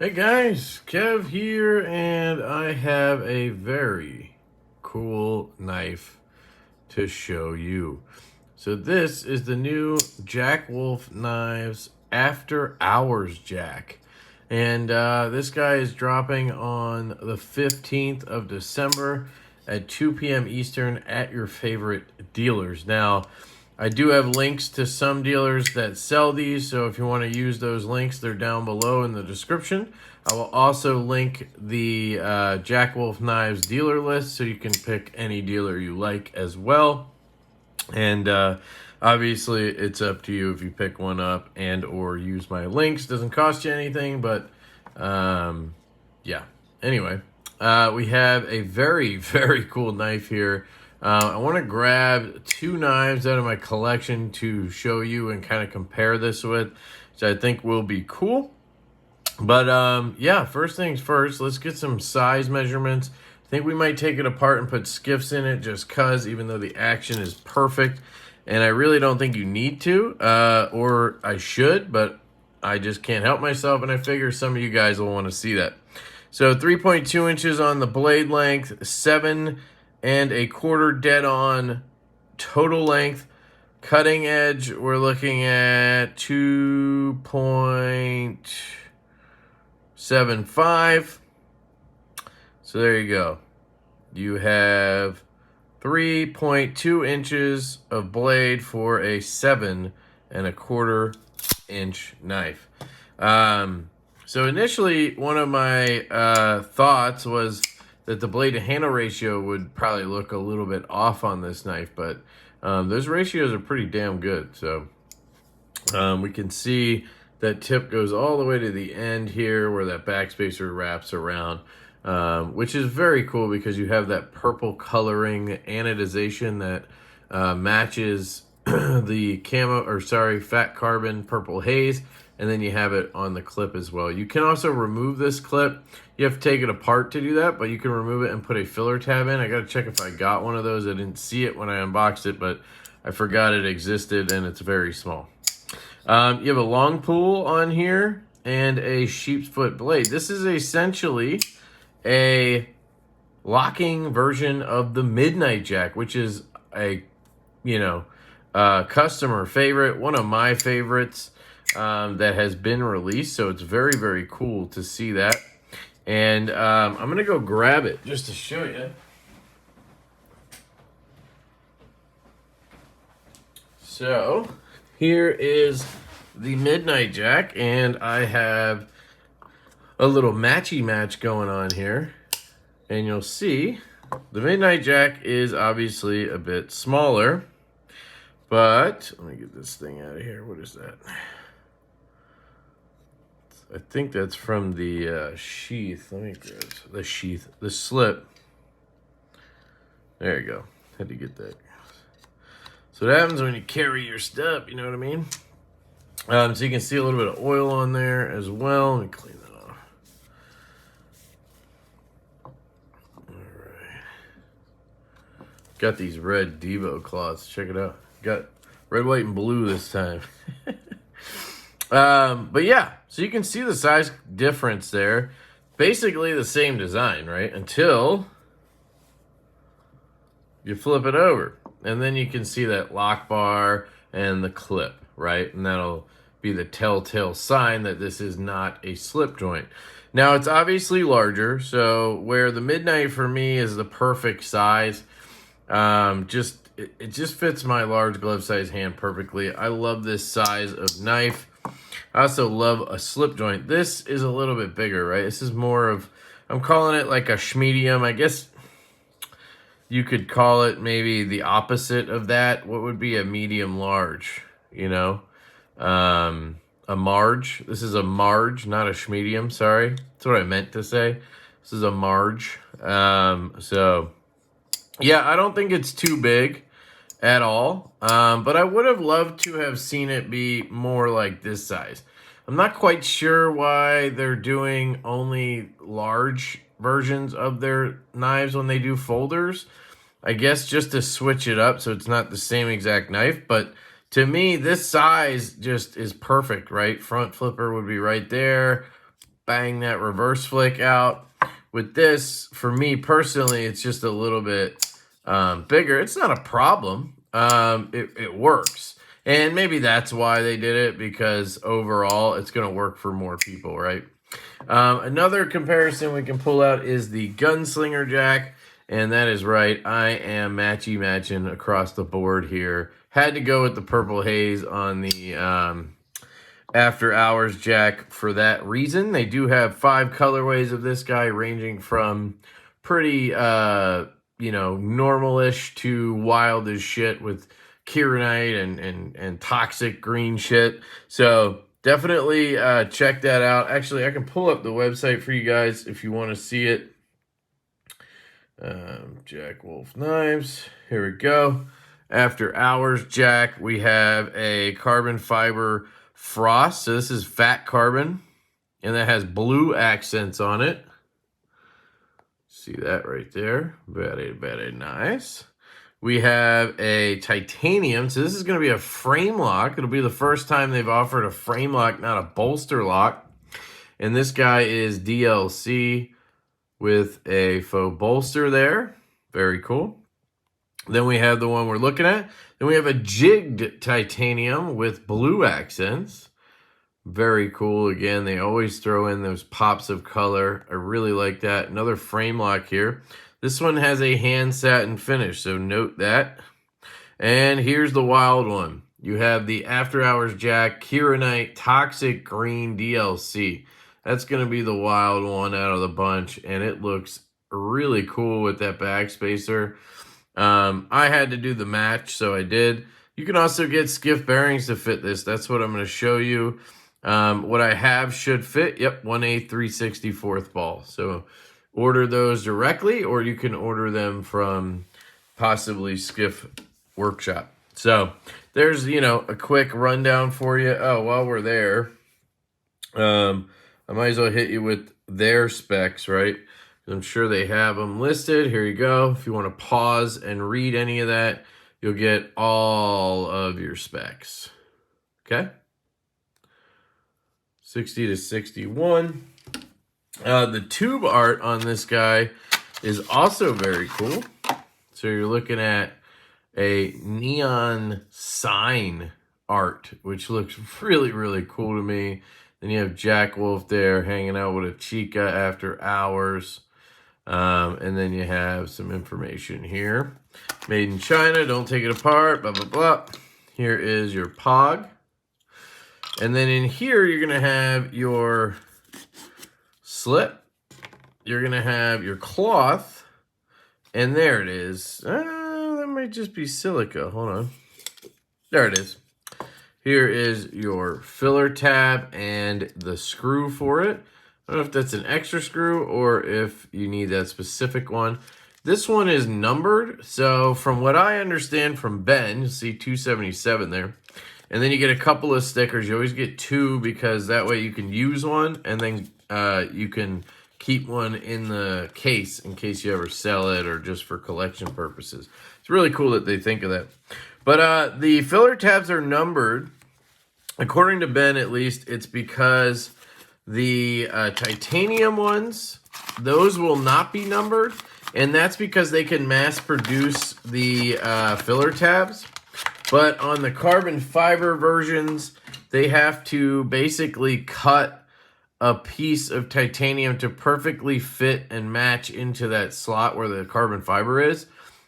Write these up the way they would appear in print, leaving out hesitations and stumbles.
Hey guys, Kev here, and I have a very cool knife to show you. So this is the new Jack Wolf Knives After Hours Jack. And this guy is dropping on the 15th of December at 2 p.m. Eastern at your favorite dealers. Now, I do have links to some dealers that sell these, so if you want to use those links, they're down below in the description. I will also link the Jack Wolf Knives dealer list, so you can pick any dealer you like as well. And obviously, it's up to you if you pick one up and or use my links. Doesn't cost you anything, but yeah. Anyway, we have a very, very cool knife here. I want to grab two knives out of my collection to show you and kind of compare this with, which I think will be cool. But yeah, first things first, let's get some size measurements. I think we might take it apart and put skiffs in it just because, even though the action is perfect. And I really don't think you need to, or I should, but I just can't help myself, and I figure some of you guys will want to see that. So 3.2 inches on the blade length, 7.25 dead on total length. Cutting edge, we're looking at 2.75. So there you go. You have 3.2 inches of blade for a 7.25 inch knife. So initially, one of my thoughts was that the blade to handle ratio would probably look a little bit off on this knife, but those ratios are pretty damn good. So we can see that tip goes all the way to the end here where that backspacer wraps around, which is very cool because you have that purple coloring anodization that matches the fat carbon purple haze, and then you have it on the clip as well. You can also remove this clip. You have to take it apart to do that, but you can remove it and put a filler tab in. I got to check if I got one of those. I didn't see it when I unboxed it, but I forgot it existed, and it's very small. You have a long pull on here and a sheep's foot blade. This is essentially a locking version of the Midnight Jack, which is a, customer favorite, one of my favorites that has been released. So it's very, very cool to see that. And I'm going to go grab it just to show you. So here is the Midnight Jack, and I have a little matchy match going on here. And you'll see the Midnight Jack is obviously a bit smaller, but let me get this thing out of here. What is that? I think that's from the sheath. Let me grab the sheath, the slip. There you go. Had to get that. So what happens when you carry your stuff, you know what I mean? So you can see a little bit of oil on there as well. Let me clean that off. All right. Got these red Divo cloths. Check it out. Got red, white, and blue this time. But yeah, so you can see the size difference there. Basically the same design, right? Until you flip it over. And then you can see that lock bar and the clip, right? And that'll be the telltale sign that this is not a slip joint. Now, it's obviously larger, so where the Midnight for me is the perfect size, it just fits my large glove size hand perfectly. I love this size of knife. I also love a slip joint. This is a little bit bigger, right? This is more of, I'm calling it like a schmedium. I guess you could call it maybe the opposite of that. What would be a medium large, a marge. This is a marge, not a schmedium, sorry. That's what I meant to say. This is a marge. So, yeah, I don't think it's too big at all. But I would have loved to have seen it be more like this size. I'm not quite sure why they're doing only large versions of their knives when they do folders. I guess just to switch it up so it's not the same exact knife. But to me, this size just is perfect, right? Front flipper would be right there. bang that reverse flick out. With this, for me personally, it's just a little bit bigger. It's not a problem. It works. And maybe that's why they did it, because overall it's going to work for more people, right? Another comparison we can pull out is the gunslinger jack. And that is right, I am matching across the board here. Had to go with the purple haze on the after hours jack for that reason. They do have 5 colorways of this guy, ranging from pretty, normal-ish to wild as shit with kieranite and toxic green shit. So definitely check that out. Actually, I can pull up the website for you guys if you want to see it. Jack Wolf knives. Here we go. After hours jack, we have a carbon fiber frost. So this is fat carbon, and that has blue accents on it. See that right there? Very, very nice. We have a titanium. So this is going to be a frame lock. It'll be the first time they've offered a frame lock, not a bolster lock. And this guy is DLC with a faux bolster there. Very cool. Then we have the one we're looking at. Then we have a jigged titanium with blue accents. Very cool. Again, they always throw in those pops of color. I really like that. Another frame lock here. This one has a hand satin finish, so note that. And here's the wild one. You have the After Hours Jack Kieranite Toxic Green DLC. That's going to be the wild one out of the bunch, and it looks really cool with that back spacer. I had to do the match, so I did. You can also get Skiff bearings to fit this. That's what I'm going to show you. What I have should fit. Yep, 1/8 3/64 ball. So order those directly, or you can order them from possibly Skiff Workshop. So there's, a quick rundown for you. Oh, while we're there, I might as well hit you with their specs, right? I'm sure they have them listed. Here you go. If you want to pause and read any of that, you'll get all of your specs. Okay? 60 to 61. The tube art on this guy is also very cool. So you're looking at a neon sign art, which looks really, really cool to me. Then you have Jack Wolf there hanging out with a chica after hours. And then you have some information here. Made in China, don't take it apart, blah, blah, blah. Here is your POG. And then in here, you're going to have your slip. You're going to have your cloth. And there it is. That might just be silica. Hold on. There it is. Here is your filler tab and the screw for it. I don't know if that's an extra screw or if you need that specific one. This one is numbered. So from what I understand from Ben, you'll see 277 there. And then you get a couple of stickers. You always get 2 because that way you can use one and then you can keep one in the case in case you ever sell it or just for collection purposes. It's really cool that they think of that. But the filler tabs are numbered. According to Ben, at least, it's because the titanium ones, those will not be numbered. And that's because they can mass produce the filler tabs. But on the carbon fiber versions, they have to basically cut a piece of titanium to perfectly fit and match into that slot where the carbon fiber is.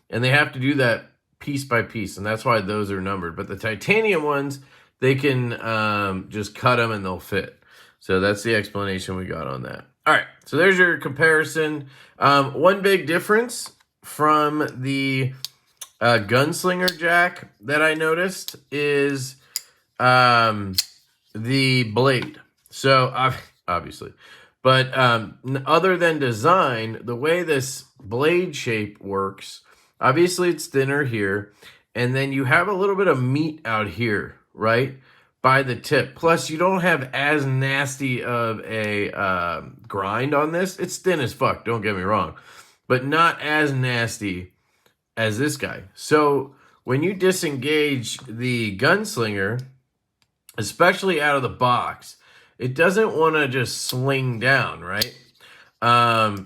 And they have to do that piece by piece. And that's why those are numbered. But the titanium ones, they can just cut them and they'll fit. So that's the explanation we got on that. All right, so there's your comparison. One big difference from the gunslinger jack that I noticed is the blade. So obviously, but other than design, the way this blade shape works, obviously it's thinner here, and then you have a little bit of meat out here, right? By the tip. Plus, you don't have as nasty of a grind on this. It's thin as fuck, don't get me wrong. But not as nasty as this guy. So, when you disengage the gunslinger, especially out of the box, it doesn't want to just sling down, right?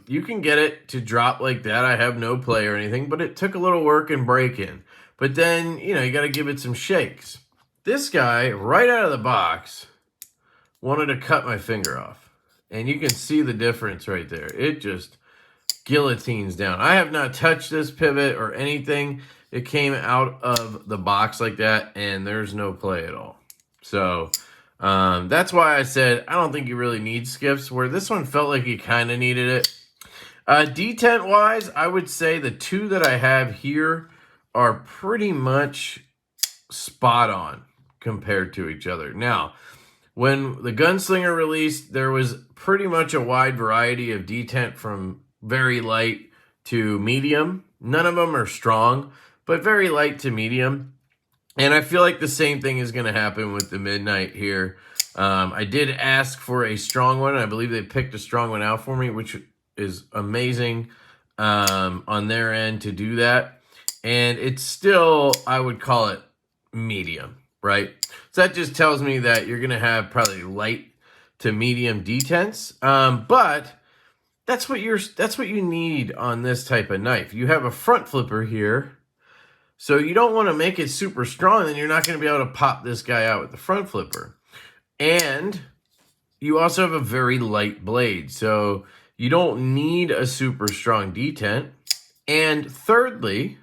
You can get it to drop like that. I have no play or anything, but it took a little work and break in. But then, you know, you got to give it some shakes. This guy, right out of the box, wanted to cut my finger off. And you can see the difference right there. It just guillotines down. I have not touched this pivot or anything. It came out of the box like that, and there's no play at all. So that's why I said I don't think you really need skiffs, where this one felt like you kind of needed it. Detent wise, I would say the two that I have here are pretty much spot on compared to each other. Now, when the Gunslinger released, there was pretty much a wide variety of detent from very light to medium. None of them are strong, but very light to medium. And I feel like the same thing is going to happen with the Midnight here. I did ask for a strong one. I believe they picked a strong one out for me, which is amazing on their end to do that. And it's still, I would call it medium, right? So that just tells me that you're going to have probably light to medium detents. But that's what you need on this type of knife. You have a front flipper here. So you don't want to make it super strong, then you're not going to be able to pop this guy out with the front flipper. And you also have a very light blade. So you don't need a super strong detent. And thirdly,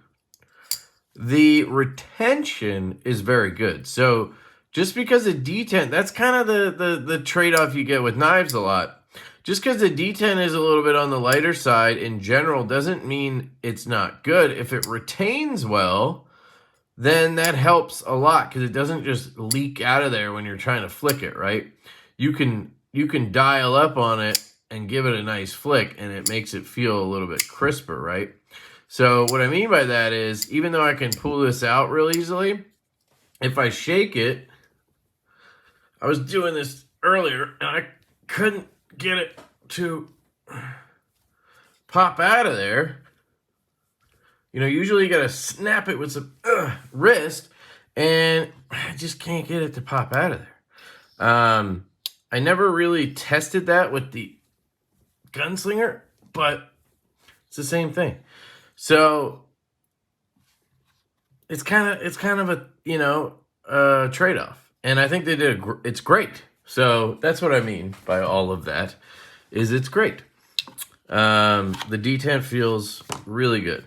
the retention is very good. So just because of detent, that's kind of the trade-off you get with knives a lot. Just because the detent is a little bit on the lighter side in general doesn't mean it's not good. If it retains well, then that helps a lot because it doesn't just leak out of there when you're trying to flick it, right? You can dial up on it and give it a nice flick, and it makes it feel a little bit crisper, right? So what I mean by that is, even though I can pull this out real easily, if I shake it, I was doing this earlier, and I couldn't get it to pop out of there. You know, usually you got to snap it with some wrist, and I just can't get it to pop out of there. I never really tested that with the Gunslinger, but it's the same thing. So it's kind of a, you know, trade-off, and I think they did it's great. So that's what I mean by all of that, is it's great. The detent feels really good.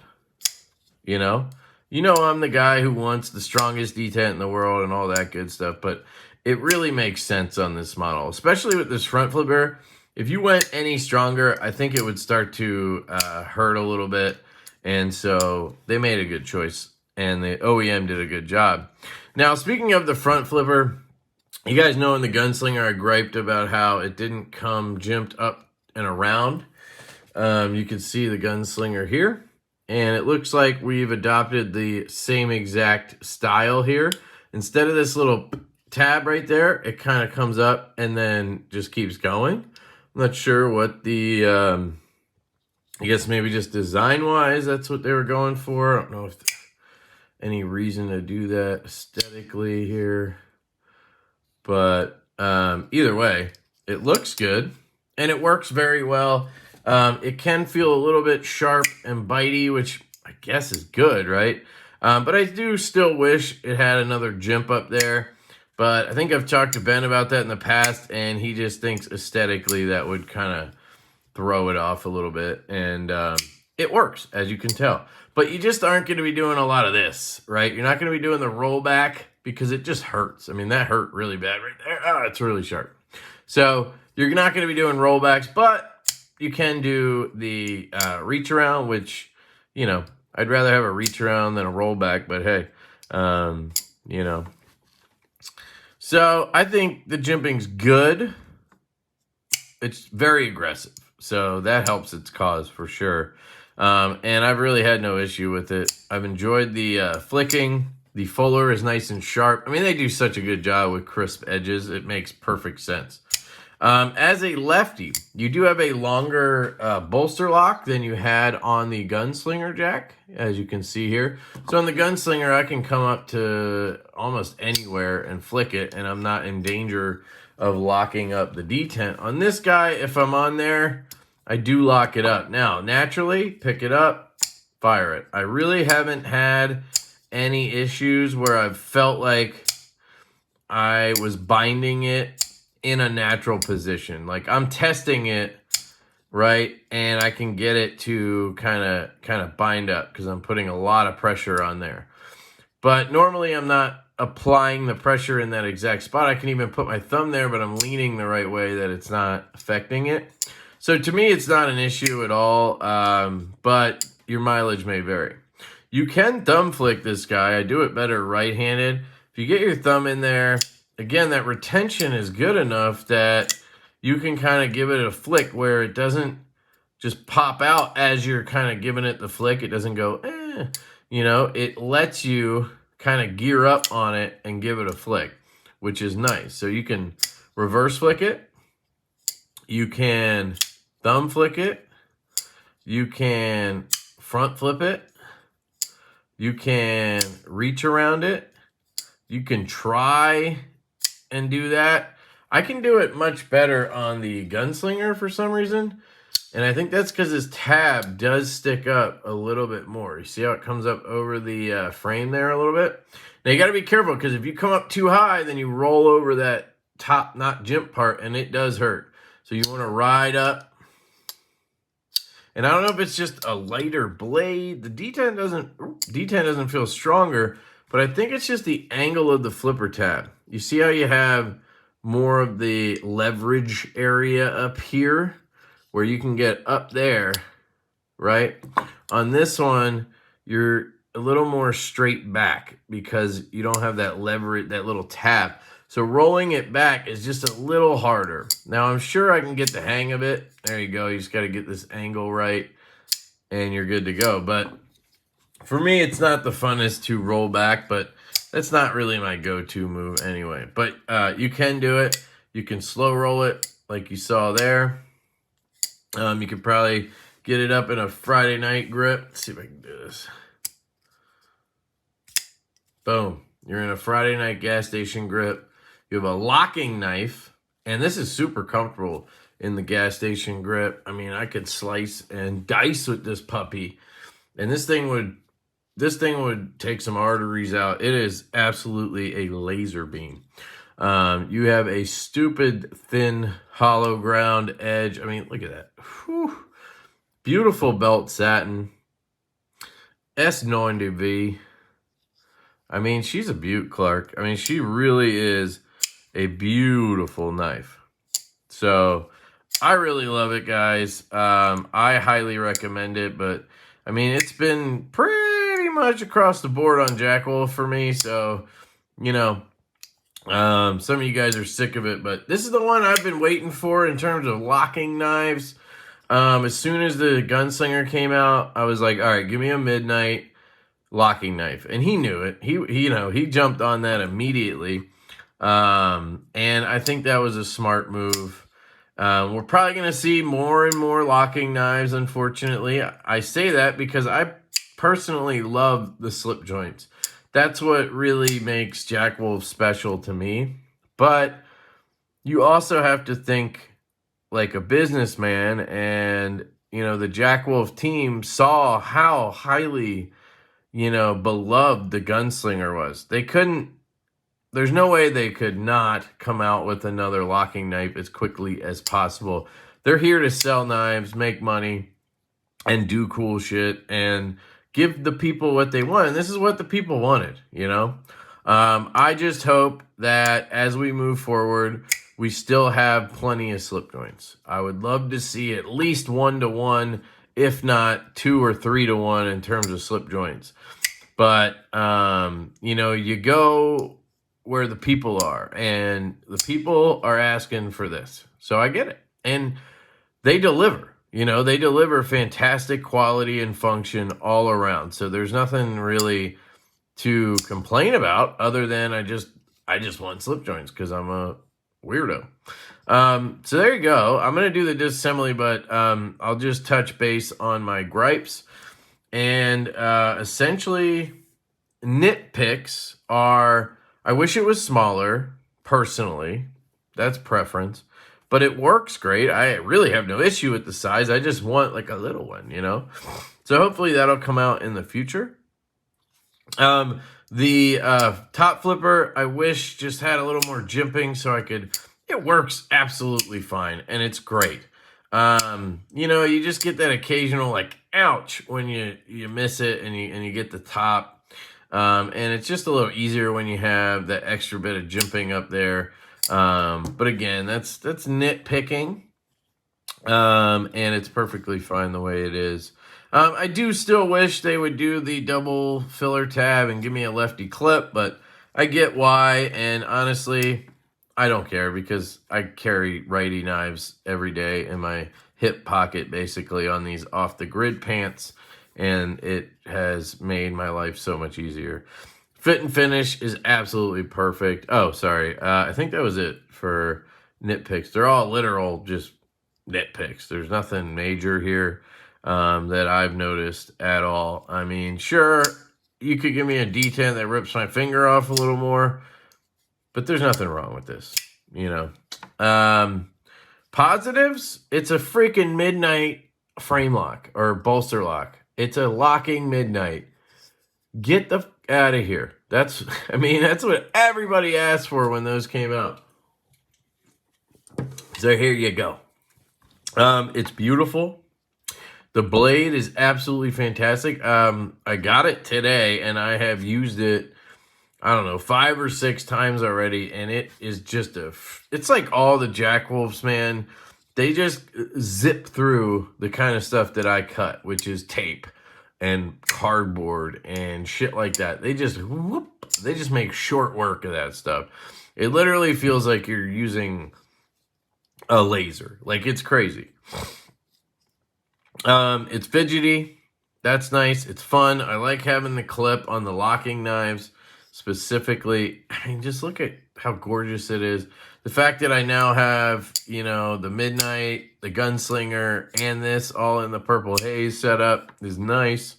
You know I'm the guy who wants the strongest detent in the world and all that good stuff, but it really makes sense on this model, especially with this front flipper. If you went any stronger, I think it would start to hurt a little bit, and so they made a good choice, and the OEM did a good job. Now, speaking of the front flipper, you guys know in the Gunslinger I griped about how it didn't come jimped up and around. You can see the Gunslinger here, and it looks like we've adopted the same exact style here. Instead of this little tab right there, it kind of comes up and then just keeps going. I'm not sure what the, I guess maybe just design-wise, that's what they were going for. I don't know if there's any reason to do that aesthetically here. But either way, it looks good, and it works very well. It can feel a little bit sharp and bitey, which I guess is good, right? But I do still wish it had another jimp up there. But I think I've talked to Ben about that in the past, and he just thinks aesthetically that would kind of throw it off a little bit. And it works, as you can tell. But you just aren't going to be doing a lot of this, right? You're not going to be doing the rollback because it just hurts. I mean, that hurt really bad right there. Oh, it's really sharp. So you're not going to be doing rollbacks, but you can do the reach around, which, you know, I'd rather have a reach around than a rollback, but hey, you know. So I think the jimping's good. It's very aggressive, so that helps its cause for sure. And I've really had no issue with it. I've enjoyed the flicking. The fuller is nice and sharp. I mean, they do such a good job with crisp edges. It makes perfect sense. As a lefty, you do have a longer bolster lock than you had on the Gunslinger jack, as you can see here. So on the Gunslinger, I can come up to almost anywhere and flick it, and I'm not in danger of locking up the detent. On this guy, if I'm on there, I do lock it up. Now, naturally, pick it up, fire it. I really haven't had any issues where I've felt like I was binding it in a natural position. Like I'm testing it, right? And I can get it to kind of bind up because I'm putting a lot of pressure on there. But normally I'm not applying the pressure in that exact spot. I can even put my thumb there, but I'm leaning the right way that it's not affecting it. So to me, it's not an issue at all, but your mileage may vary. You can thumb flick this guy. I do it better right-handed. If you get your thumb in there, again, that retention is good enough that you can kind of give it a flick where it doesn't just pop out as you're kind of giving it the flick. It doesn't go, you know, it lets you kind of gear up on it and give it a flick, which is nice. So you can reverse flick it. You can thumb flick it. You can front flip it. You can reach around it. You can try and do that. I can do it much better on the Gunslinger for some reason. And I think that's because this tab does stick up a little bit more. You see how it comes up over the frame there a little bit? Now you got to be careful because if you come up too high, then you roll over that top not jimp part and it does hurt. So you want to ride up. And I don't know if it's just a lighter blade. The detent doesn't feel stronger, but I think it's just the angle of the flipper tab. You see how you have more of the leverage area up here where you can get up there, right? On this one, you're a little more straight back because you don't have that leverage, that little tap. So rolling it back is just a little harder. Now, I'm sure I can get the hang of it. There you go. You just got to get this angle right, and you're good to go. But for me, it's not the funnest to roll back, but that's not really my go-to move anyway. But you can do it. You can slow roll it like you saw there. You could probably get it up in a Friday night grip. Let's see if I can do this. Boom. You're in a Friday night gas station grip. You have a locking knife, and this is super comfortable in the gas station grip. I mean, I could slice and dice with this puppy, and this thing would take some arteries out. It is absolutely a laser beam. You have a stupid thin hollow ground edge. I mean, look at that. Whew. Beautiful belt satin. S90V. I mean, she's a beaut, Clark. I mean, she really is a beautiful knife. So I really love it, guys. I highly recommend it, but I mean, it's been pretty much across the board on Jack Wolf for me. So, you know, some of you guys are sick of it, but this is the one I've been waiting for in terms of locking knives. As soon as the Gunslinger came out, I was like, all right, give me a midnight locking knife. And he knew it. He jumped on that immediately. And I think that was a smart move. We're probably going to see more and more locking knives, unfortunately. I say that because I personally love the slip joints. That's what really makes Jack Wolf special to me. But you also have to think like a businessman, and, you know, the Jack Wolf team saw how highly, you know, beloved the Gunslinger was. There's no way they could not come out with another locking knife as quickly as possible. They're here to sell knives, make money, and do cool shit, and give the people what they want. And this is what the people wanted, you know? I just hope that as we move forward, we still have plenty of slip joints. I would love to see at least 1-to-1, if not 2 or 3-to-1 in terms of slip joints. But, you know, you go where the people are, and the people are asking for this. So I get it. And they deliver. You know, they deliver fantastic quality and function all around. So there's nothing really to complain about other than I just want slip joints because I'm a weirdo. So there you go. I'm going to do the disassembly, but I'll just touch base on my gripes. And essentially, nitpicks are, I wish it was smaller, personally. That's preference. But it works great. I really have no issue with the size. I just want like a little one, you know? So hopefully that'll come out in the future. The top flipper, I wish just had a little more jimping so I could... It works absolutely fine, and it's great. You know, you just get that occasional, like, ouch, when you miss it and you get the top. And it's just a little easier when you have that extra bit of jimping up there. But again, that's nitpicking. And it's perfectly fine the way it is. I do still wish they would do the double filler tab and give me a lefty clip, but I get why, and honestly, I don't care because I carry righty knives every day in my hip pocket, basically, on these off-the-grid pants, and it has made my life so much easier. Fit and finish is absolutely perfect. Oh, sorry. I think that was it for nitpicks. They're all literal just nitpicks. There's nothing major here that I've noticed at all. I mean, sure, you could give me a detent that rips my finger off a little more, but there's nothing wrong with this, you know. Positives, it's a freaking midnight frame lock or bolster lock. It's a locking midnight. Get the out of here. That's what everybody asked for when those came out. So here you go. It's beautiful. The blade is absolutely fantastic. I got it today, and I have used it, I don't know, 5 or 6 times already, and it is just it's like all the Jack Wolfs, man. They just zip through the kind of stuff that I cut, which is tape and cardboard and shit like that. They just make short work of that stuff. It literally feels like you're using a laser. Like, it's crazy. It's fidgety. That's nice. It's fun. I like having the clip on the locking knives specifically. I mean, just look at how gorgeous it is. The fact that I now have, you know, the Midnight, the Gunslinger, and this all in the Purple Haze setup is nice.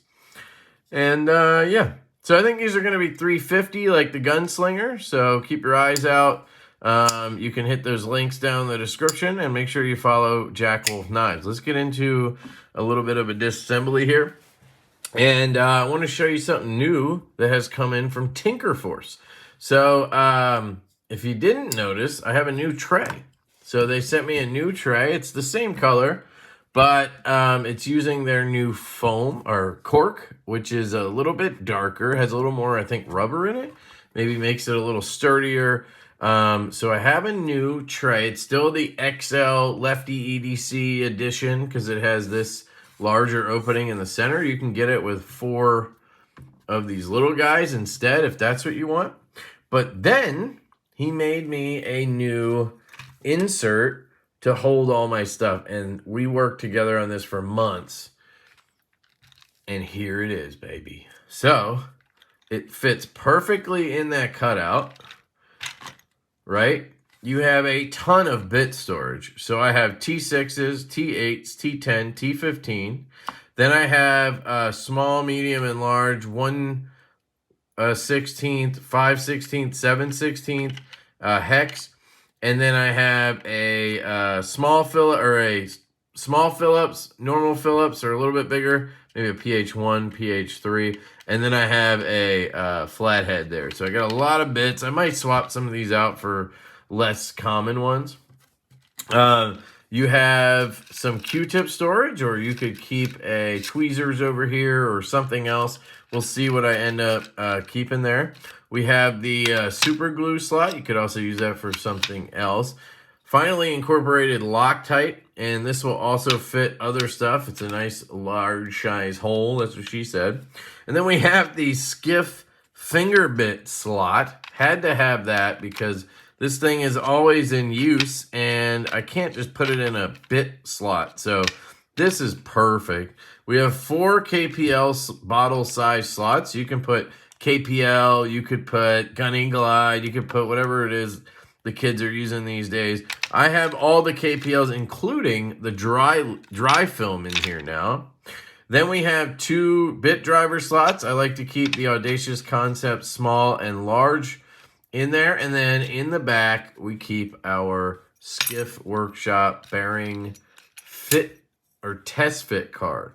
And, yeah. So I think these are going to be $350 like the Gunslinger. So keep your eyes out. You can hit those links down in the description and make sure you follow Jack Wolf Knives. Let's get into a little bit of a disassembly here. And I want to show you something new that has come in from Tinker Force. So if you didn't notice, I have a new tray. So they sent me a new tray. It's the same color, but it's using their new foam or cork, which is a little bit darker, has a little more, I think, rubber in it. Maybe makes it a little sturdier. So I have a new tray. It's still the XL LeftyEDC edition because it has this larger opening in the center. You can get it with 4 of these little guys instead if that's what you want. But then he made me a new insert to hold all my stuff, and we worked together on this for months. And here it is, baby. So it fits perfectly in that cutout. Right? You have a ton of bit storage. So I have T6s, T8s, T10, T15. Then I have small, medium, and large 1/16, 5/16, 7/16 hex. And then I have a small Phillips, normal Phillips, or a little bit bigger, maybe a PH1, PH3. And then I have a flathead there. So I got a lot of bits. I might swap some of these out for less common ones. You have some Q-tip storage, or you could keep a tweezers over here or something else. We'll see what I end up keeping there. We have the super glue slot. You could also use that for something else. Finally incorporated Loctite, and this will also fit other stuff. It's a nice large size hole, that's what she said. And then we have the Skiff finger bit slot. Had to have that because this thing is always in use, and I can't just put it in a bit slot. So this is perfect. We have 4 KPL bottle size slots. You can put KPL, you could put Gunny Glide, you could put whatever it is the kids are using these days. I have all the KPLs, including the dry film in here now. Then we have 2 bit driver slots. I like to keep the Audacious Concept small and large. in there. And then in the back, we keep our Skiff Workshop bearing fit or test fit card.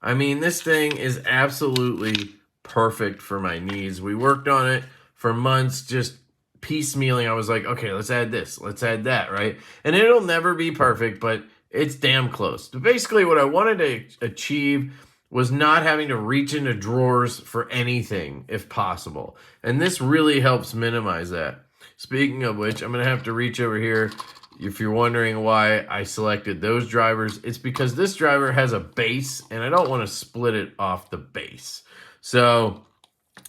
I mean, this thing is absolutely perfect for my needs. We worked on it for months, just piecemealing. I was like, okay, let's add this, let's add that, right? And it'll never be perfect, but it's damn close. Basically, what I wanted to achieve was not having to reach into drawers for anything if possible. And this really helps minimize that. Speaking of which, I'm going to have to reach over here. If you're wondering why I selected those drivers, it's because this driver has a base and I don't want to split it off the base. So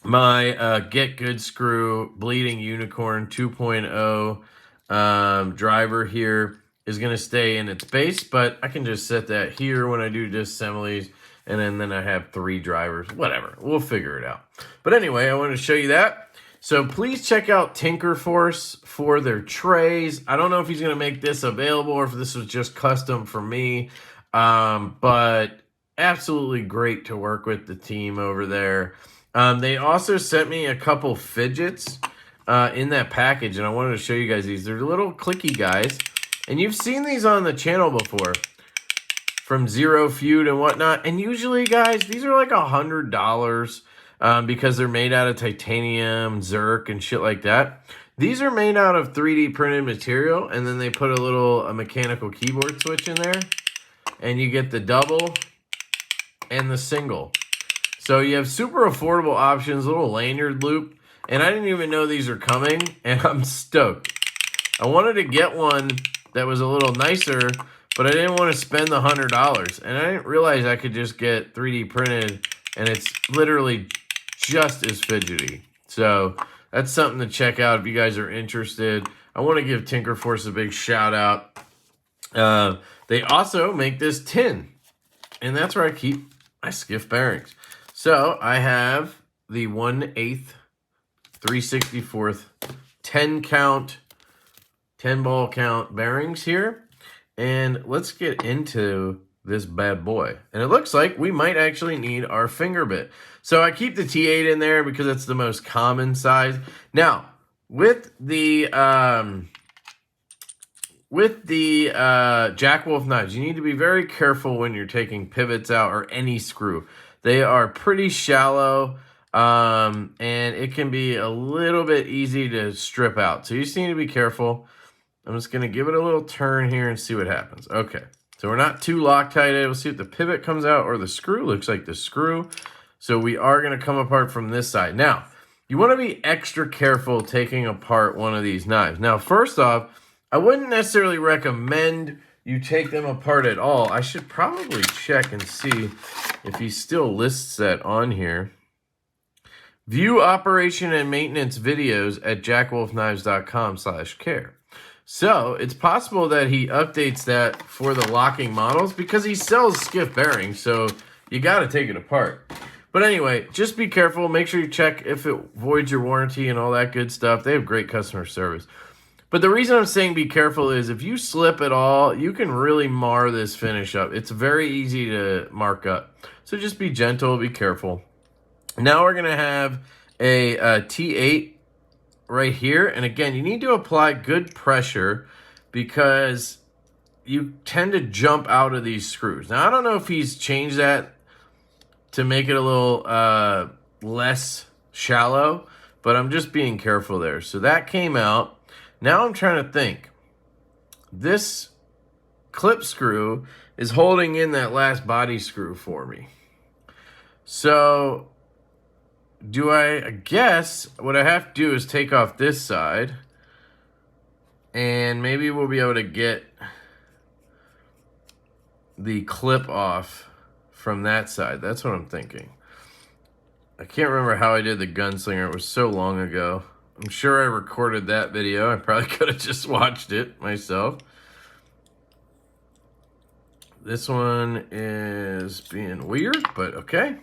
my Get Good Screw Bleeding Unicorn 2.0 driver here is going to stay in its base, but I can just set that here when I do disassemblies, and then I have 3 drivers. Whatever, we'll figure it out. But anyway, I wanted to show you that. So please check out Tinker Force for their trays. I don't know if he's going to make this available or if this was just custom for me, but absolutely great to work with the team over there. They also sent me a couple fidgets in that package, and I wanted to show you guys these. They're little clicky guys, and you've seen these on the channel before from Zero Feud and whatnot. And usually, guys, these are like $100 because they're made out of titanium, Zerk, and shit like that. These are made out of 3D printed material, and then they put a mechanical keyboard switch in there, and you get the double and the single. So you have super affordable options, little lanyard loop, and I didn't even know these are coming, and I'm stoked. I wanted to get one that was a little nicer, but I didn't want to spend the $100, and I didn't realize I could just get 3D printed, and it's literally just as fidgety. So that's something to check out if you guys are interested. I want to give Tinker Force a big shout out. They also make this tin, and that's where I keep my Skiff bearings. So I have the 1/8 3/64 10 count, 10 ball count bearings here. And let's get into this bad boy. And it looks like we might actually need our finger bit. So I keep the T8 in there because it's the most common size. Now, with the Jack Wolf knives, you need to be very careful when you're taking pivots out or any screw. They are pretty shallow, and it can be a little bit easy to strip out. So you just need to be careful. I'm just going to give it a little turn here and see what happens. Okay, so we're not too Loctited. We'll see if the pivot comes out or the screw. Looks like the screw. So we are going to come apart from this side. Now, you want to be extra careful taking apart one of these knives. Now, first off, I wouldn't necessarily recommend you take them apart at all. I should probably check and see if he still lists that on here. View operation and maintenance videos at jackwolfknives.com/care. So it's possible that he updates that for the locking models because he sells Skiff bearings, so you got to take it apart. But anyway, just be careful. Make sure you check if it voids your warranty and all that good stuff. They have great customer service. But the reason I'm saying be careful is if you slip at all, you can really mar this finish up. It's very easy to mark up. So just be gentle, be careful. Now we're going to have a T8 right here. And again, you need to apply good pressure because you tend to jump out of these screws. Now, I don't know if he's changed that to make it a little less shallow, but I'm just being careful there. So that came out. Now I'm trying to think. This clip screw is holding in that last body screw for me. So I guess what I have to do is take off this side and maybe we'll be able to get the clip off from that side. That's what I'm thinking. I can't remember how I did the gunslinger. It was so long ago. I'm sure I recorded that video. I probably could have just watched it myself. This one is being weird, but okay.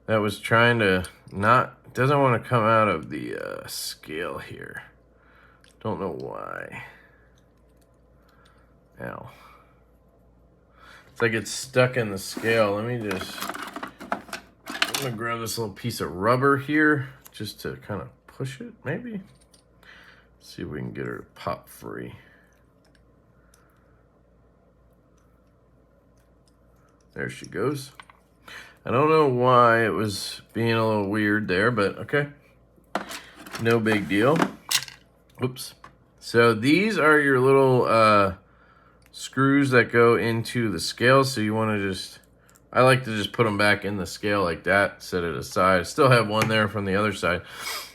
That was trying to not, doesn't want to come out of the scale here. Don't know why. Ow. It's like it's stuck in the scale. Let me just, I'm gonna grab this little piece of rubber here just to kind of push it, maybe? See if we can get her to pop free. There she goes. I don't know why it was being a little weird there, but okay. No big deal. Oops. So these are your little screws that go into the scale. So you want to just, I like to just put them back in the scale like that, set it aside. I still have one there from the other side.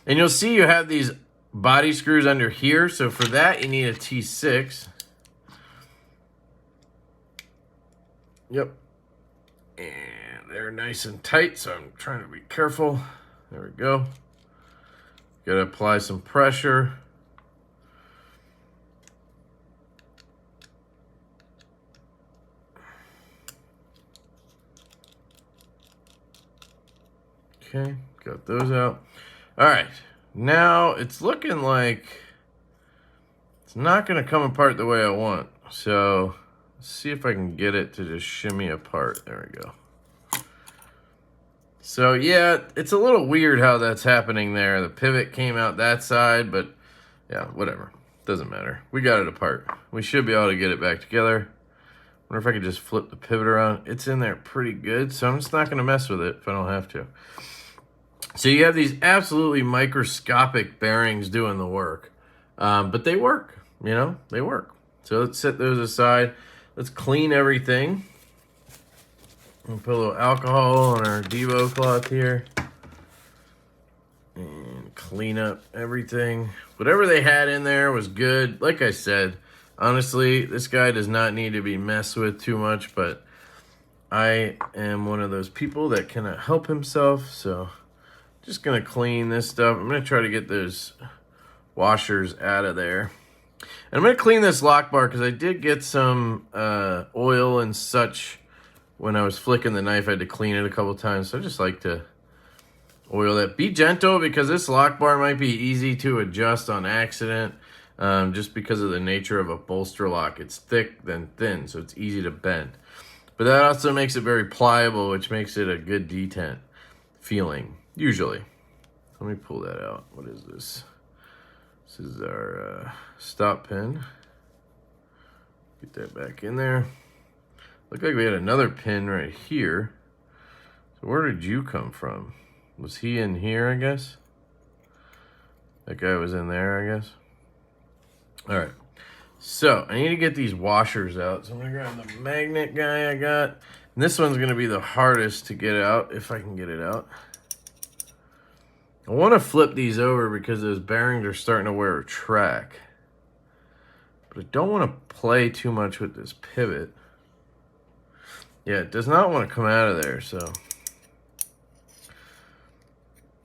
And you'll see you have these body screws under here. So for that, you need a T6. Yep. And they're nice and tight, so I'm trying to be careful. There we go. Got to apply some pressure. Okay, got those out. All right, now it's looking like it's not going to come apart the way I want. So let's see if I can get it to just shimmy apart. There we go. So yeah, it's a little weird how that's happening there. The pivot came out that side, but yeah, whatever. Doesn't matter. We got it apart. We should be able to get it back together. Wonder if I could just flip the pivot around. It's in there pretty good, so I'm just not going to mess with it if I don't have to. So you have these absolutely microscopic bearings doing the work, but they work, you know, they work. So let's set those aside. Let's clean everything. We'll put a little alcohol on our Divo cloth here and clean up everything. Whatever they had in there was good. Like I said, honestly, this guy does not need to be messed with too much, but I am one of those people that cannot help himself, so just gonna clean this stuff. I'm gonna try to get those washers out of there. And I'm gonna clean this lock bar because I did get some oil and such when I was flicking the knife. I had to clean it a couple times, so I just like to oil that. Be gentle because this lock bar might be easy to adjust on accident, just because of the nature of a bolster lock. It's thick then thin, so it's easy to bend. But that also makes it very pliable, which makes it a good detent feeling. Usually. Let me pull that out. What is this? This is our stop pin. Get that back in there. Looked like we had another pin right here. So where did you come from? Was he in here, I guess? That guy was in there, I guess. All right. So I need to get these washers out. So I'm going to grab the magnet guy I got. And this one's going to be the hardest to get out, if I can get it out. I want to flip these over because those bearings are starting to wear a track. But I don't want to play too much with this pivot. Yeah, it does not want to come out of there, so.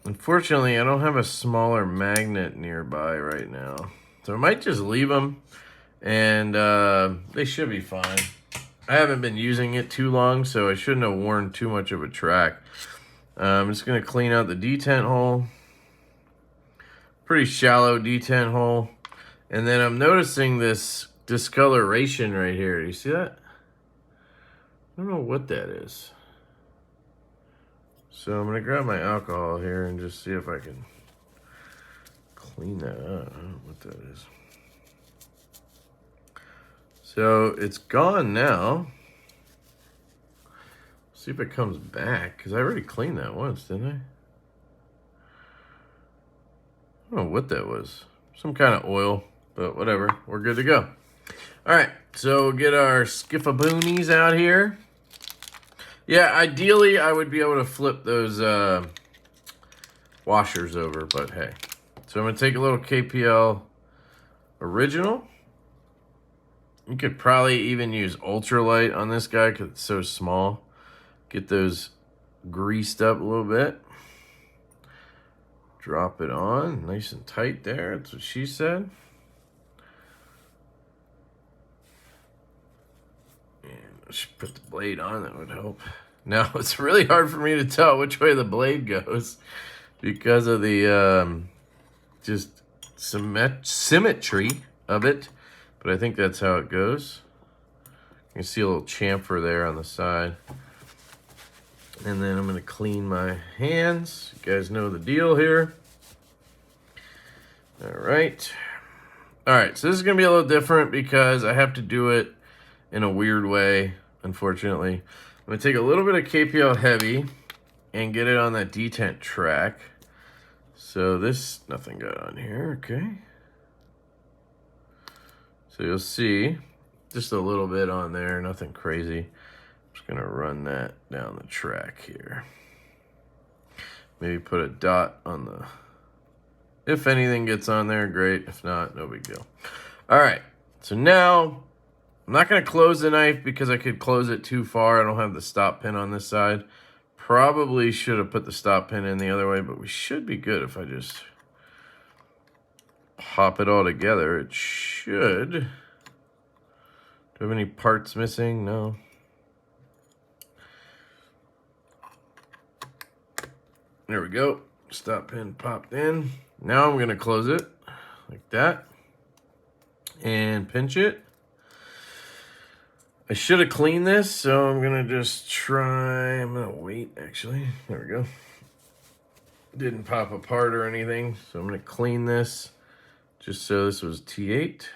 Unfortunately, I don't have a smaller magnet nearby right now. So I might just leave them, and they should be fine. I haven't been using it too long, so I shouldn't have worn too much of a track. I'm just going to clean out the detent hole. Pretty shallow detent hole. And then I'm noticing this discoloration right here. Do you see that? I don't know what that is. So I'm going to grab my alcohol here and just see if I can clean that up. I don't know what that is. So it's gone now. See if it comes back, because I already cleaned that once, didn't I? I don't know what that was. Some kind of oil, but whatever. We're good to go. All right, so we'll get our skiffaboonies out here. Yeah, ideally I would be able to flip those washers over, but hey. So I'm going to take a little KPL original. You could probably even use ultralight on this guy because it's so small. Get those greased up a little bit. Drop it on, nice and tight there. That's what she said. And I should put the blade on, that would help. Now, it's really hard for me to tell which way the blade goes because of the just symmetry of it. But I think that's how it goes. You can see a little chamfer there on the side. And then I'm going to clean my hands. You guys know the deal here. All right. All right, so this is going to be a little different because I have to do it in a weird way, unfortunately. I'm going to take a little bit of KPL heavy and get it on that detent track. So this, nothing got on here, okay. So you'll see just a little bit on there, nothing crazy. I'm just going to run that down the track here. Maybe put a dot on the... If anything gets on there, great. If not, no big deal. All right, so now I'm not going to close the knife because I could close it too far. I don't have the stop pin on this side. Probably should have put the stop pin in the other way, but we should be good if I just pop it all together. It should. Do I have any parts missing? No. There we go. Stop pin popped in. Now I'm going to close it like that and pinch it. I should have cleaned this, so I'm going to just try. I'm going to wait, actually. There we go. Didn't pop apart or anything, so I'm going to clean this just so this was T8.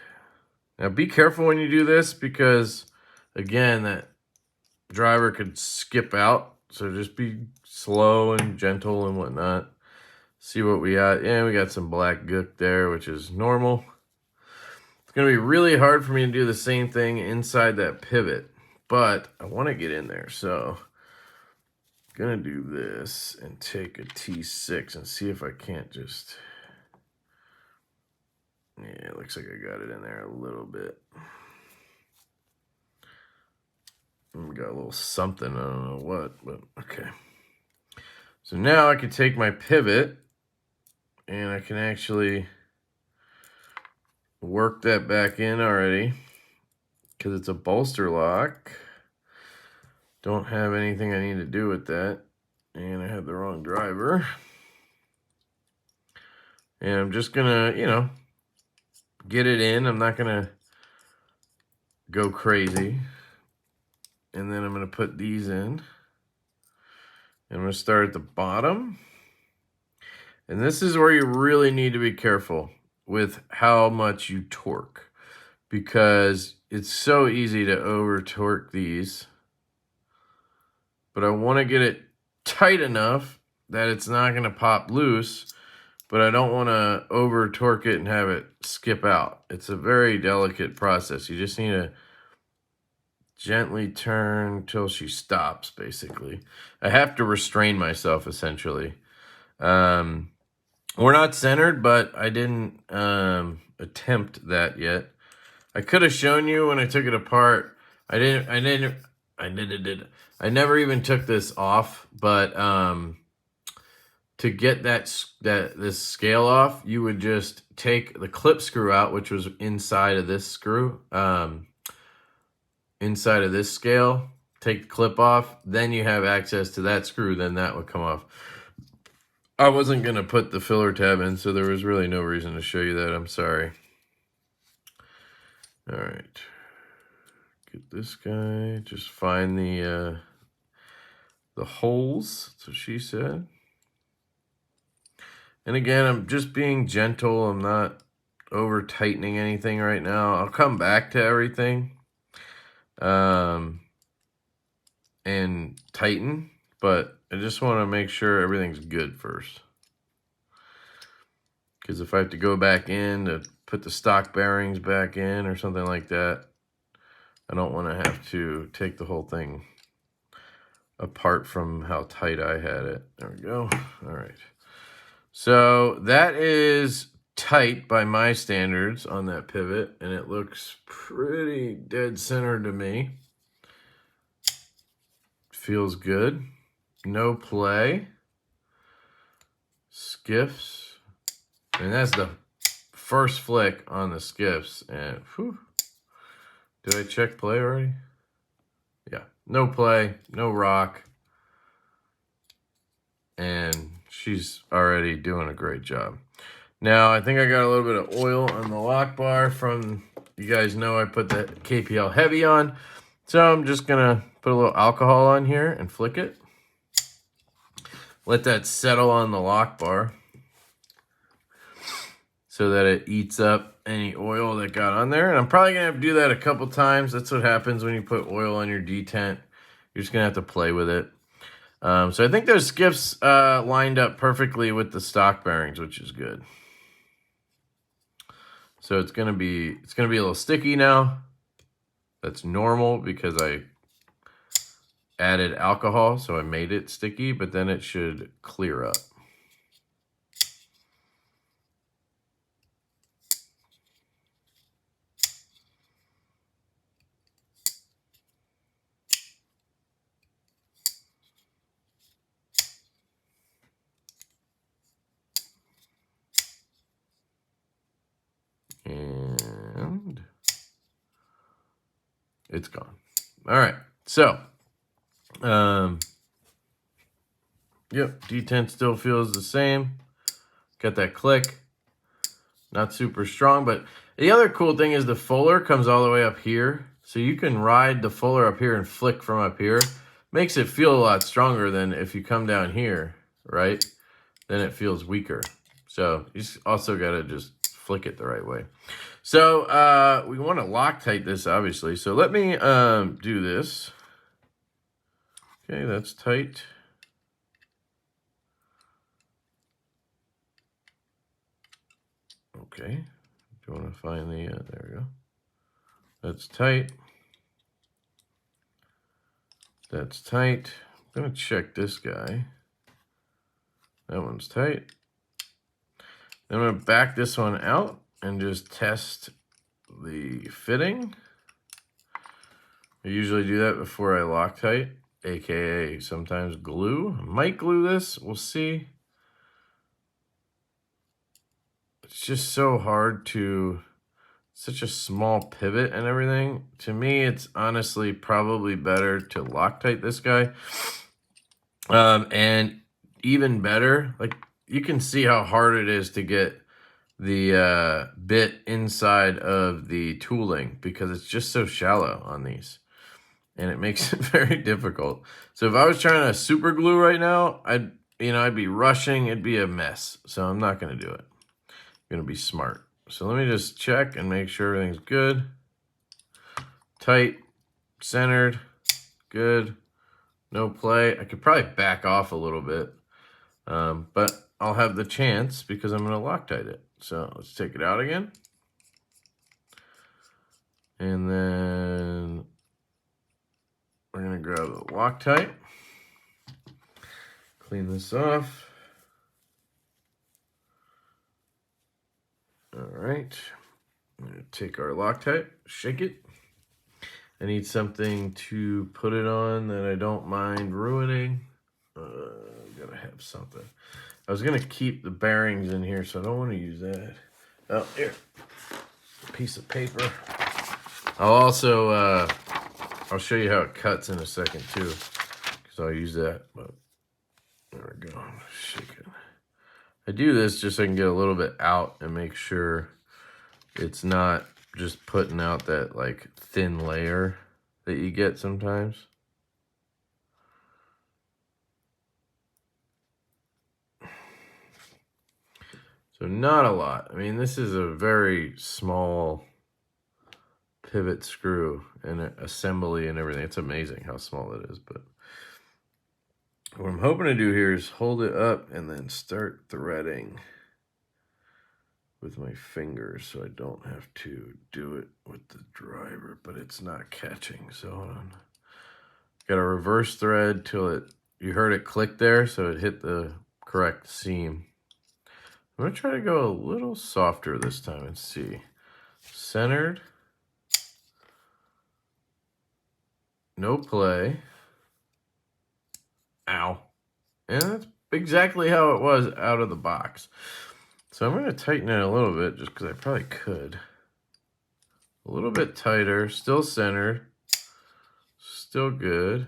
Now be careful when you do this because, again, that driver could skip out, so just be slow and gentle and whatnot. See what we got. Yeah, we got some black gook there, which is normal. It's going to be really hard for me to do the same thing inside that pivot, but I want to get in there. So I'm going to do this and take a T6 and see if I can't just... Yeah, it looks like I got it in there a little bit. And we got a little something, I don't know what, but okay. So now I can take my pivot and I can actually work that back in already because it's a bolster lock. Don't have anything I need to do with that. And I had the wrong driver. And I'm just gonna, you know, get it in. I'm not gonna go crazy. And then I'm gonna put these in. And I'm gonna start at the bottom. And this is where you really need to be careful with how much you torque, because it's so easy to over torque these. But I want to get it tight enough that it's not going to pop loose, but I don't want to over torque it and have it skip out. It's a very delicate process. You just need to gently turn till she stops, basically. I have to restrain myself, essentially. We're not centered, but I didn't attempt that yet. I could have shown you when I took it apart. I never even took this off, but to get this scale off, you would just take the clip screw out, which was inside of this screw, inside of this scale. Take the clip off, then you have access to that screw, then that would come off. I wasn't going to put the filler tab in, so there was really no reason to show you that. I'm sorry. All right. Get this guy. Just find the holes, that's what she said. And again, I'm just being gentle. I'm not over tightening anything right now. I'll come back to everything and tighten, but I just want to make sure everything's good first. Because if I have to go back in to put the stock bearings back in or something like that, I don't want to have to take the whole thing apart from how tight I had it. There we go. All right. So that is tight by my standards on that pivot, and it looks pretty dead center to me. Feels good. No play. Skiffs. And that's the first flick on the skiffs. And whew. Did I check play already? Yeah. No play. No rock. And she's already doing a great job. Now, I think I got a little bit of oil on the lock bar from, you guys know I put the KPL heavy on. So I'm just going to put a little alcohol on here and flick it. Let that settle on the lock bar. so that it eats up any oil that got on there. And I'm probably gonna have to do that a couple times. That's what happens when you put oil on your detent. You're just gonna have to play with it. So I think those skiffs lined up perfectly with the stock bearings, which is good. So it's gonna be a little sticky now. That's normal because I added alcohol, so I made it sticky, but then it should clear up. And it's gone. All right, so yep, detent still feels the same. Got that click. Not super strong, but the other cool thing is the fuller comes all the way up here. So you can ride the fuller up here and flick from up here. Makes it feel a lot stronger than if you come down here, right? Then it feels weaker. So you also got to just flick it the right way. So we want to Loctite this, obviously. So let me do this. Okay, that's tight. Okay, do you want to find the, there we go. That's tight. That's tight. I'm going to check this guy. That one's tight. Then I'm going to back this one out and just test the fitting. I usually do that before I Loctite, aka sometimes glue. I might glue this, we'll see. It's just so hard to, such a small pivot and everything. To me, it's honestly probably better to Loctite this guy. And even better, like you can see how hard it is to get the bit inside of the tooling because it's just so shallow on these. And it makes it very difficult. So if I was trying to super glue right now, I'd be rushing, it'd be a mess. So I'm not gonna do it. I'm gonna be smart. So let me just check and make sure everything's good. Tight, centered, good, no play. I could probably back off a little bit, but I'll have the chance because I'm gonna Loctite it. So let's take it out again. And then we're gonna grab the Loctite, clean this off. All right, I'm gonna take our Loctite, shake it. I need something to put it on that I don't mind ruining. Gotta have something. I was gonna keep the bearings in here, so I don't want to use that. Oh, here, a piece of paper. I'll also, I'll show you how it cuts in a second too, because I'll use that. But there we go. Shake it. I do this just so I can get a little bit out and make sure it's not just putting out that like thin layer that you get sometimes. So not a lot. I mean, this is a very small pivot screw and assembly and everything. It's amazing how small it is, but what I'm hoping to do here is hold it up and then start threading with my fingers so I don't have to do it with the driver, but it's not catching. So hold on. Got to reverse thread till you heard it click there, so it hit the correct seam. I'm going to try to go a little softer this time and see. Centered. No play. Ow. And that's exactly how it was out of the box. So I'm going to tighten it a little bit just because I probably could. A little bit tighter, still centered, still good.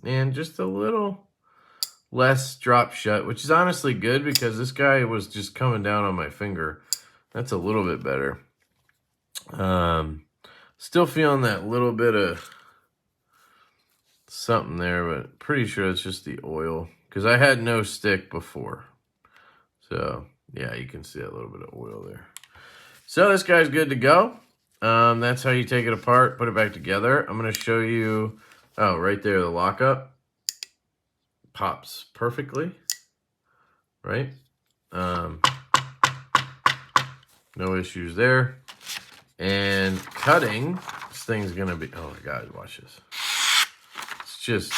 And just a little less drop shut, which is honestly good because this guy was just coming down on my finger. That's a little bit better. Still feeling that little bit of something there, but pretty sure it's just the oil because I had no stick before. So Yeah, you can see a little bit of oil there. So this guy's good to go. That's how you take it apart, put it back together. I'm going to show you, oh, right there, the lockup pops perfectly, right? No issues there. And cutting, this thing's going to be, oh my God, watch this. It's just,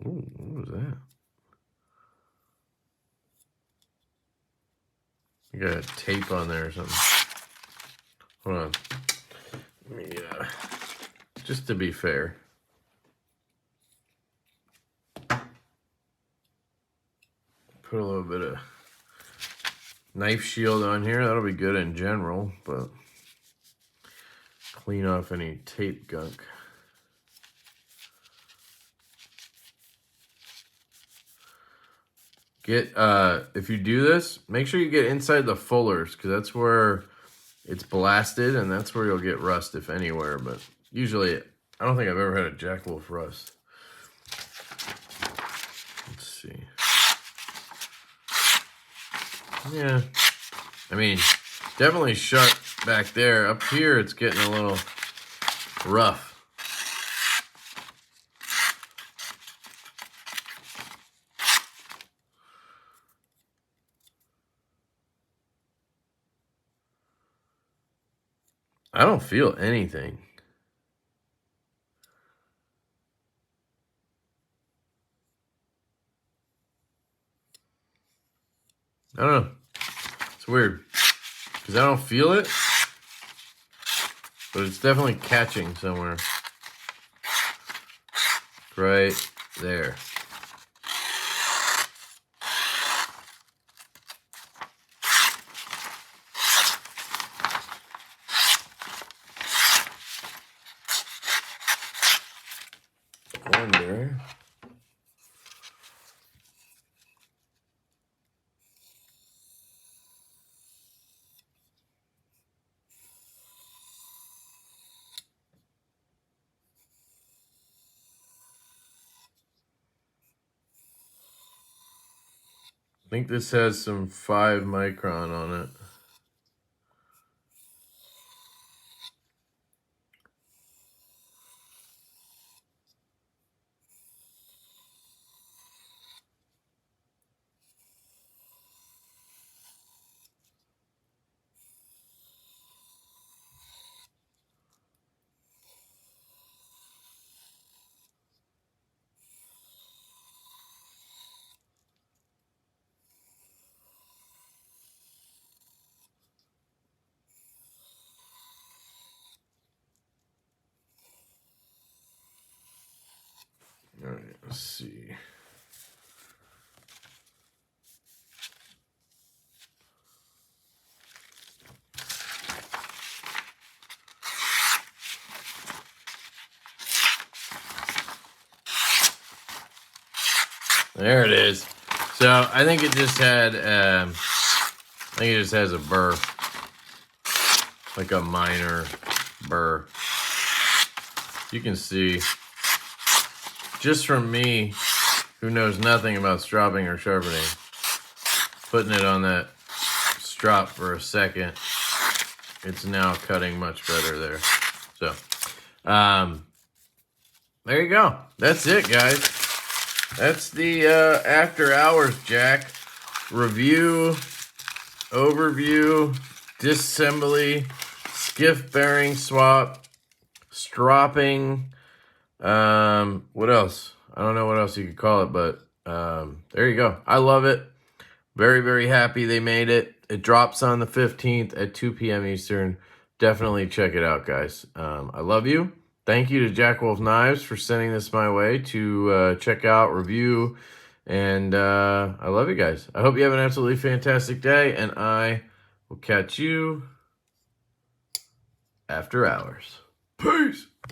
ooh, what was that? You got a tape on there or something. Hold on. Let me, just to be fair. Put a little bit of knife shield on here. That'll be good in general, but clean off any tape gunk. Get, if you do this, make sure you get inside the fullers, because that's where it's blasted, and that's where you'll get rust, if anywhere. But usually, I don't think I've ever had a Jack Wolf rust. Let's see. Yeah, I mean, definitely sharp back there. Up here, it's getting a little rough. I don't feel anything. I don't know. It's weird. Because I don't feel it. But it's definitely catching somewhere. Right there. Wonder. I think this has some 5 micron on it. All right, let's see. There it is. So I think it just had, I think it just has a burr, like a minor burr. You can see, just from me, who knows nothing about stropping or sharpening, putting it on that strop for a second, it's now cutting much better there. So, there you go. That's it, guys. That's the after hours Jack review, overview, disassembly, skiff bearing swap, stropping. What else? I don't know what else you could call it, but there you go. I love it. Very, very happy they made it. It drops on the 15th at 2 p.m. Eastern. Definitely check it out, guys. I love you. Thank you to Jack Wolf Knives for sending this my way to check out, review, and I love you guys. I hope you have an absolutely fantastic day, and I will catch you after hours. Peace!